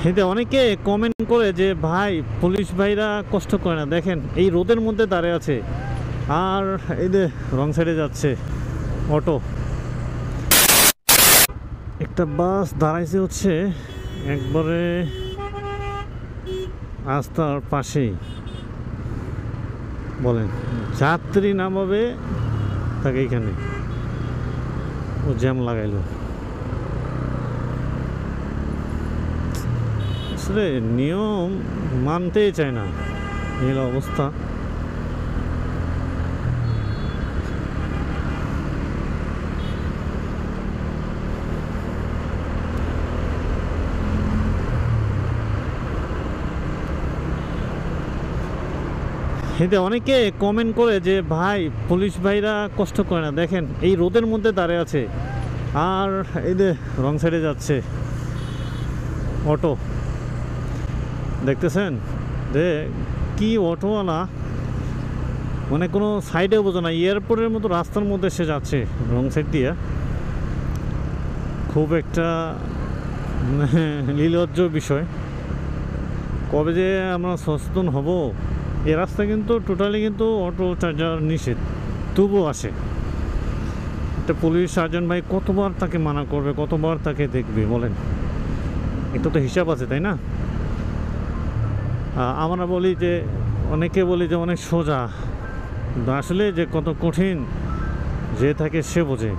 এতে অনেকে কমেন্ট করে যে ভাই পুলিশ ভাইরা কষ্ট করে না, দেখেন এই রোদের মধ্যে দাঁড়িয়ে আছে আর এই যে রং সাইডে যাচ্ছে অটো। একটা বাস দাঁড়াইছে হচ্ছে একবারে রাস্তার পাশেই, বলেন যাত্রী নামাবে তাকে এইখানে ও জ্যাম লাগাইলো। আসলে নিয়ম মানতেই চায় না, এই অবস্থা। এতে অনেকে কমেন্ট করে যে ভাই পুলিশ ভাইরা কষ্ট করে না, দেখেন এই রোদের মধ্যে দাঁড়িয়ে আছে আর এই যে রং সাইডে যাচ্ছে অটো। দেখতেছেন যে কি অটোওয়ালা, মানে কোনো সাইডেও বোঝো না, এয়ারপোর্টের মতো রাস্তার মধ্যে সে যাচ্ছে রং সাইড দিয়ে। খুব একটা লীলজ্জ বিষয়। কবে যে আমরা সচেতন হব? এ রাস্তা কিন্তু টোটালি কিন্তু অটো চার্জার নিষেধ, তবুও আসে। একটা পুলিশ সার্জন ভাই কতবার তাকে মানা করবে, কতবার তাকে দেখবে বলেন? এটা তো হিসাব আছে, তাই না? আমরা বলি যে, অনেকে বলি যে অনেক সোজা, কিন্তু আসলে যে কত কঠিন যে থাকে সে বোঝে।